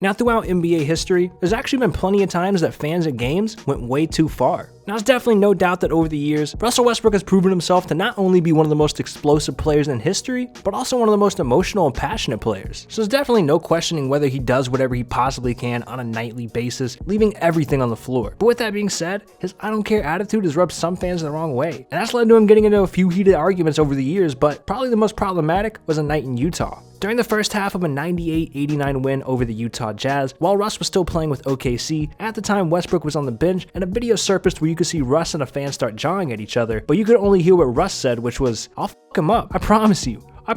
Now, throughout NBA history, there's actually been plenty of times that fans at games went way too far. Now, there's definitely no doubt that over the years, Russell Westbrook has proven himself to not only be one of the most explosive players in history, but also one of the most emotional and passionate players. So there's definitely no questioning whether he does whatever he possibly can on a nightly basis, leaving everything on the floor. But with that being said, his I don't care attitude has rubbed some fans the wrong way, and that's led to him getting into a few heated arguments over the years, but probably the most problematic was a night in Utah. During the first half of a 98-89 win over the Utah Jazz, while Russ was still playing with OKC, at the time Westbrook was on the bench, and a video surfaced where you could see Russ and a fan start jawing at each other, but you could only hear what Russ said, which was, "I'll f*** him up, I promise you, I'll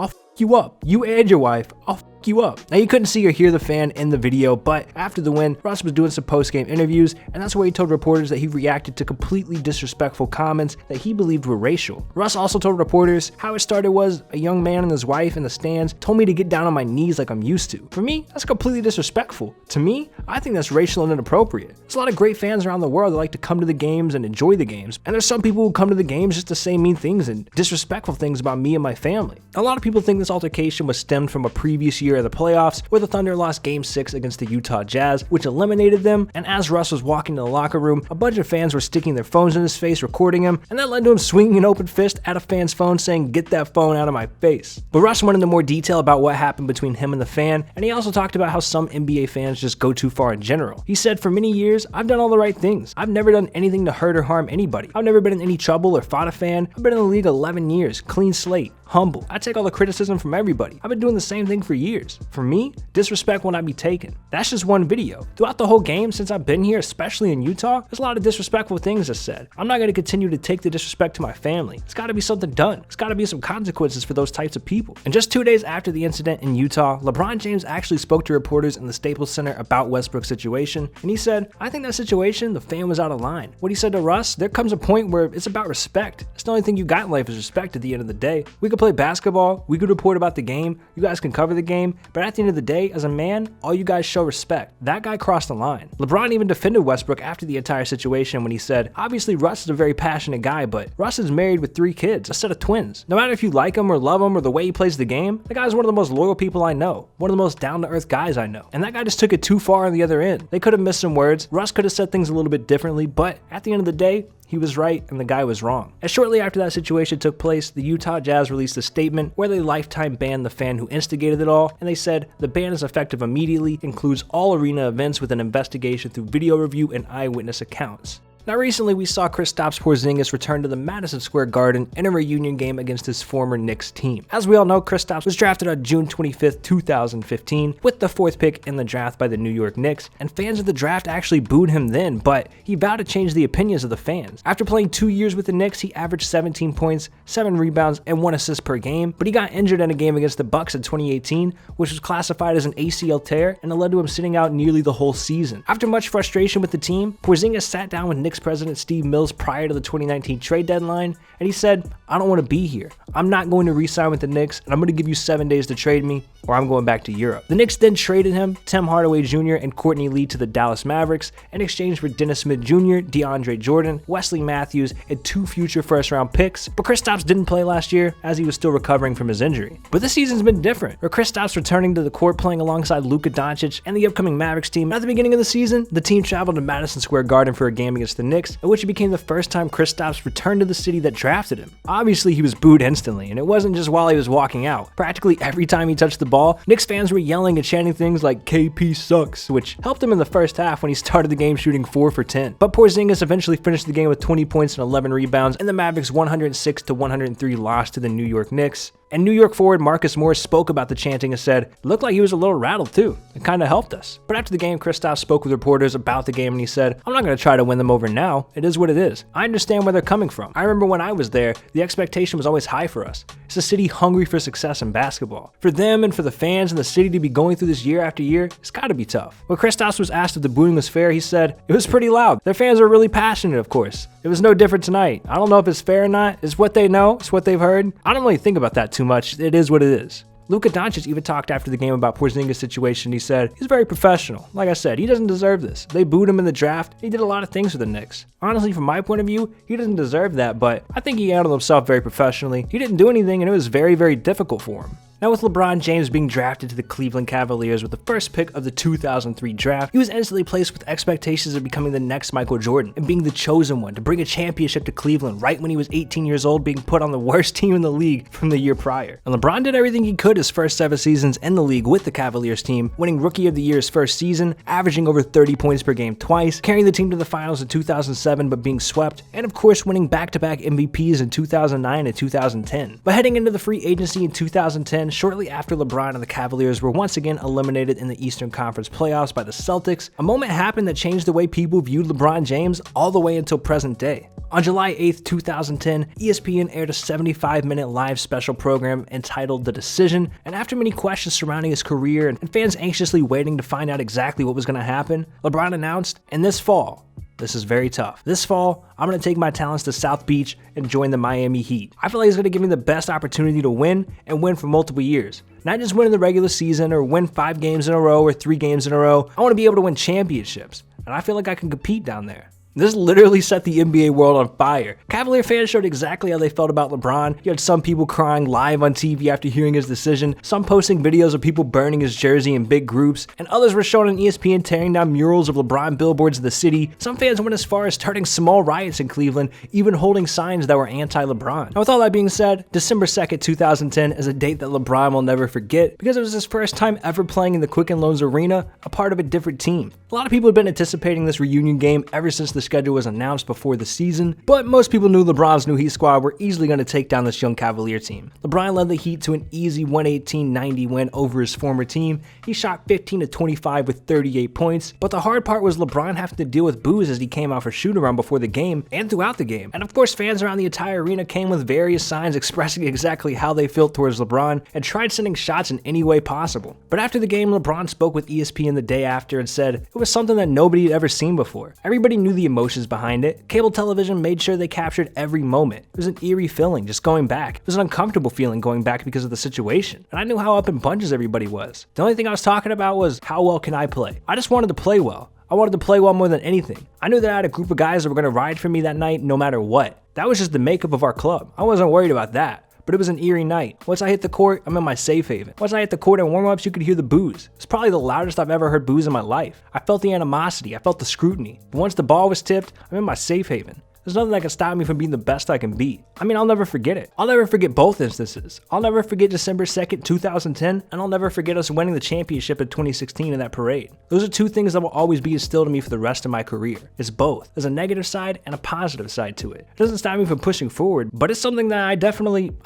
f*** you up, you and your wife, I'll f*** you up." Now, you couldn't see or hear the fan in the video, but after the win, Russ was doing some post-game interviews, and that's where he told reporters that he reacted to completely disrespectful comments that he believed were racial. Russ also told reporters how it started was a young man and his wife in the stands told me to get down on my knees like I'm used to. For me, that's completely disrespectful. To me, I think that's racial and inappropriate. There's a lot of great fans around the world that like to come to the games and enjoy the games, and there's some people who come to the games just to say mean things and disrespectful things about me and my family. A lot of people think this altercation was stemmed from a previous year of the playoffs where the Thunder lost Game 6 against the Utah Jazz, which eliminated them, and as Russ was walking to the locker room, a bunch of fans were sticking their phones in his face recording him, and that led to him swinging an open fist at a fan's phone saying, "Get that phone out of my face." But Russ went into more detail about what happened between him and the fan, and he also talked about how some NBA fans just go too far in general. He said, "For many years, I've done all the right things. I've never done anything to hurt or harm anybody. I've never been in any trouble or fought a fan. I've been in the league 11 years, clean slate, humble. I take all the criticism from everybody. I've been doing the same thing for years. For me, disrespect will not be taken." That's just one video. Throughout the whole game since I've been here, especially in Utah, there's a lot of disrespectful things I said. I'm not going to continue to take the disrespect to my family. It's got to be something done. It's got to be some consequences for those types of people. And just 2 days after the incident in Utah, LeBron James actually spoke to reporters in the Staples Center about Westbrook's situation, and he said, "I think that situation, the fan was out of line." What he said to Russ, there comes a point where it's about respect. It's the only thing you got in life is respect at the end of the day. We could play basketball, we could report about the game, you guys can cover the game, but at the end of the day, as a man, all you guys show respect. That guy crossed the line. LeBron even defended Westbrook after the entire situation when he said, "Obviously Russ is a very passionate guy, but Russ is married with 3 kids, a set of twins. No matter if you like him or love him or the way he plays the game, the guy's one of the most loyal people I know, one of the most down-to-earth guys I know." And that guy just took it too far on the other end. They could have missed some words, Russ could have said things a little bit differently, but at the end of the day, he was right and the guy was wrong. And shortly after that situation took place, the Utah Jazz released a statement where they lifetime banned the fan who instigated it all, and they said the ban is effective immediately, includes all arena events with an investigation through video review and eyewitness accounts. Now, recently we saw Kristaps Porzingis return to the Madison Square Garden in a reunion game against his former Knicks team. As we all know, Kristaps was drafted on June 25th, 2015, with the 4th pick in the draft by the New York Knicks, and fans of the draft actually booed him then, but he vowed to change the opinions of the fans. After playing 2 years with the Knicks, he averaged 17 points, 7 rebounds, and 1 assist per game, but he got injured in a game against the Bucks in 2018, which was classified as an ACL tear, and it led to him sitting out nearly the whole season. After much frustration with the team, Porzingis sat down with Knicks president Steve Mills prior to the 2019 trade deadline, and he said, "I don't want to be here. I'm not going to re-sign with the Knicks, and I'm going to give you 7 days to trade me, or I'm going back to Europe." The Knicks then traded him, Tim Hardaway Jr. and Courtney Lee to the Dallas Mavericks in exchange for Dennis Smith Jr., DeAndre Jordan, Wesley Matthews, and 2 future first-round picks. But Kristaps didn't play last year as he was still recovering from his injury. But this season's been different, with Kristaps returning to the court playing alongside Luka Doncic and the upcoming Mavericks team. At the beginning of the season, the team traveled to Madison Square Garden for a game against the Knicks, in which it became the first time Kristaps returned to the city that drafted him. Obviously, he was booed instantly, and it wasn't just while he was walking out. Practically every time he touched the ball, Knicks fans were yelling and chanting things like "KP sucks," which helped him in the first half when he started the game shooting 4 for 10. But Porzingis eventually finished the game with 20 points and 11 rebounds in the Mavericks' 106-103 loss to the New York Knicks. And New York forward Marcus Morris spoke about the chanting and said, "It looked like he was a little rattled too. It kind of helped us." But after the game, Kristaps spoke with reporters about the game and he said, "I'm not going to try to win them over now. It is what it is. I understand where they're coming from. I remember when I was there, the expectation was always high for us. It's a city hungry for success in basketball. For them and for the fans and the city to be going through this year after year, it's got to be tough." When Kristaps was asked if the booing was fair, he said, "It was pretty loud. Their fans are really passionate, of course. It was no different tonight. I don't know if it's fair or not. It's what they know. It's what they've heard. I don't really think about that too much. It is what it is." Luka Doncic even talked after the game about Porzingis' situation. He said, "He's very professional. Like I said, he doesn't deserve this. They booed him in the draft. He did a lot of things for the Knicks. Honestly, from my point of view, he doesn't deserve that, but I think he handled himself very professionally. He didn't do anything, and it was very, very difficult for him." Now, with LeBron James being drafted to the Cleveland Cavaliers with the first pick of the 2003 draft, he was instantly placed with expectations of becoming the next Michael Jordan and being the chosen one to bring a championship to Cleveland right when he was 18 years old, being put on the worst team in the league from the year prior. And LeBron did everything he could his first 7 seasons in the league with the Cavaliers team, winning Rookie of the Year his first season, averaging over 30 points per game twice, carrying the team to the finals in 2007 but being swept, and of course winning back-to-back MVPs in 2009 and 2010. But heading into the free agency in 2010, shortly after LeBron and the Cavaliers were once again eliminated in the Eastern Conference playoffs by the Celtics, a moment happened that changed the way people viewed LeBron James all the way until present day. On July 8th, 2010, ESPN aired a 75-minute live special program entitled The Decision, and after many questions surrounding his career and fans anxiously waiting to find out exactly what was going to happen, LeBron announced, "And this fall, this is very tough. This fall, I'm going to take my talents to South Beach and join the Miami Heat. I feel like he's going to give me the best opportunity to win and win for multiple years. Not just win in the regular season or win 5 games in a row or 3 games in a row. I want to be able to win championships, and I feel like I can compete down there." This literally set the NBA world on fire. Cavalier fans showed exactly how they felt about LeBron. You had some people crying live on TV after hearing his decision, some posting videos of people burning his jersey in big groups, and others were shown on ESPN tearing down murals of LeBron billboards in the city. Some fans went as far as starting small riots in Cleveland, even holding signs that were anti-LeBron. Now, with all that being said, December 2nd, 2010 is a date that LeBron will never forget because it was his first time ever playing in the Quicken Loans Arena, a part of a different team. A lot of people had been anticipating this reunion game ever since the schedule was announced before the season, but most people knew LeBron's new Heat squad were easily going to take down this young Cavalier team. LeBron led the Heat to an easy 118-90 win over his former team. He shot 15 of 25 with 38 points, but the hard part was LeBron having to deal with boos as he came out for shoot-around before the game and throughout the game. And of course, fans around the entire arena came with various signs expressing exactly how they felt towards LeBron and tried sending shots in any way possible. But after the game, LeBron spoke with ESPN the day after and said it was something that nobody had ever seen before. Everybody knew the emotions behind it. Cable television made sure they captured every moment. It was an eerie feeling just going back. It was an uncomfortable feeling going back because of the situation. And I knew how up in bunches everybody was. The only thing I was talking about was how well can I play? I just wanted to play well. I wanted to play well more than anything. I knew that I had a group of guys that were going to ride for me that night no matter what. That was just the makeup of our club. I wasn't worried about that. But it was an eerie night. Once I hit the court, I'm in my safe haven. Once I hit the court in warm-ups, you could hear the boos. It's probably the loudest I've ever heard boos in my life. I felt the animosity. I felt the scrutiny. But once the ball was tipped, I'm in my safe haven. There's nothing that can stop me from being the best I can be. I mean, I'll never forget it. I'll never forget both instances. I'll never forget December 2nd, 2010, and I'll never forget us winning the championship in 2016 in that parade. Those are 2 things that will always be instilled in me for the rest of my career. It's both. There's a negative side and a positive side to it. It doesn't stop me from pushing forward, but it's something that I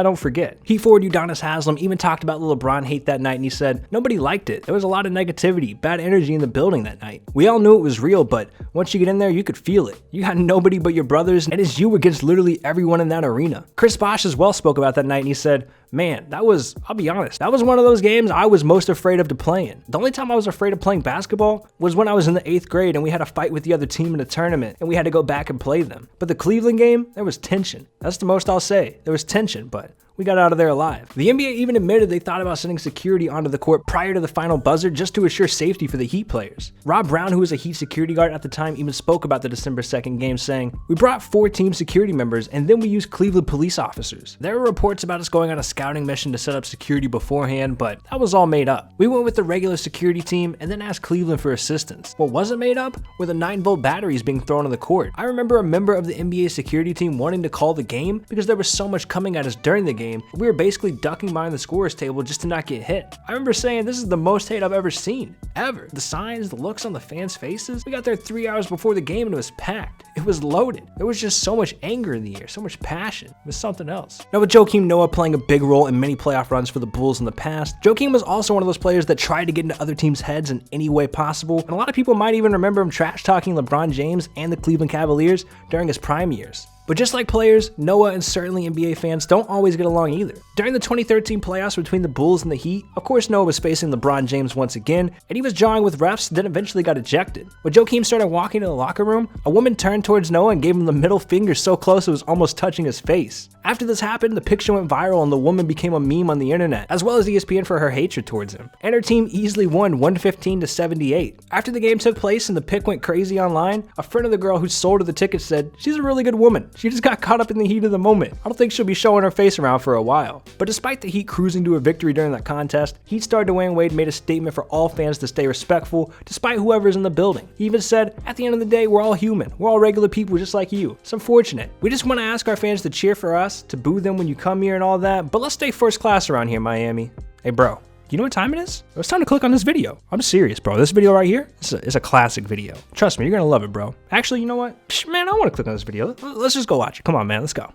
don't forget. Heat forward Udonis Haslem even talked about the LeBron hate that night, and he said, nobody liked it. There was a lot of negativity, bad energy in the building that night. We all knew it was real, but once you get in there, you could feel it. You had nobody but your brothers, and it's you against literally everyone in that arena. Chris Bosh as well spoke about that night, and he said, man, I'll be honest, that was one of those games I was most afraid of to play in. The only time I was afraid of playing basketball was when I was in the 8th grade and we had a fight with the other team in a tournament and we had to go back and play them. But the Cleveland game, there was tension. That's the most I'll say. There was tension, but we got out of there alive. The NBA even admitted they thought about sending security onto the court prior to the final buzzer just to assure safety for the Heat players. Rob Brown, who was a Heat security guard at the time, even spoke about the December 2nd game, saying, we brought 4 team security members and then we used Cleveland police officers. There were reports about us going on a scouting mission to set up security beforehand, but that was all made up. We went with the regular security team and then asked Cleveland for assistance. What wasn't made up were the 9-volt batteries being thrown on the court. I remember a member of the NBA security team wanting to call the game because there was so much coming at us during the game. We were basically ducking behind the scorer's table just to not get hit. I remember saying, this is the most hate I've ever seen. Ever. The signs, the looks on the fans' faces. We got there 3 hours before the game and it was packed. It was loaded. There was just so much anger in the air, so much passion. It was something else. Now, with Joakim Noah playing a big role in many playoff runs for the Bulls in the past, Joakim was also one of those players that tried to get into other teams' heads in any way possible, and a lot of people might even remember him trash-talking LeBron James and the Cleveland Cavaliers during his prime years. But just like players, Noah and certainly NBA fans don't always get along either. During the 2013 playoffs between the Bulls and the Heat, of course Noah was facing LeBron James once again, and he was jawing with refs, then eventually got ejected. When Joakim started walking to the locker room, a woman turned towards Noah and gave him the middle finger so close it was almost touching his face. After this happened, the picture went viral and the woman became a meme on the internet, as well as ESPN for her hatred towards him. And her team easily won 115-78. After the game took place and the pic went crazy online, a friend of the girl who sold her the ticket said, she's a really good woman. She just got caught up in the heat of the moment. I don't think she'll be showing her face around for a while. But despite the Heat cruising to a victory during that contest, Heat star Dwayne Wade made a statement for all fans to stay respectful despite whoever's in the building. He even said, "At the end of the day, we're all human. We're all regular people just like you. It's unfortunate. We just want to ask our fans to cheer for us, to boo them when you come here and all that, but let's stay first class around here, Miami." Hey bro, you know what time it is? It's time to click on this video. I'm serious, bro. This video right here, it's a classic video. Trust me, you're gonna love it, bro. Actually, you know what? Man, I wanna click on this video. Let's just go watch it. Come on, man, let's go.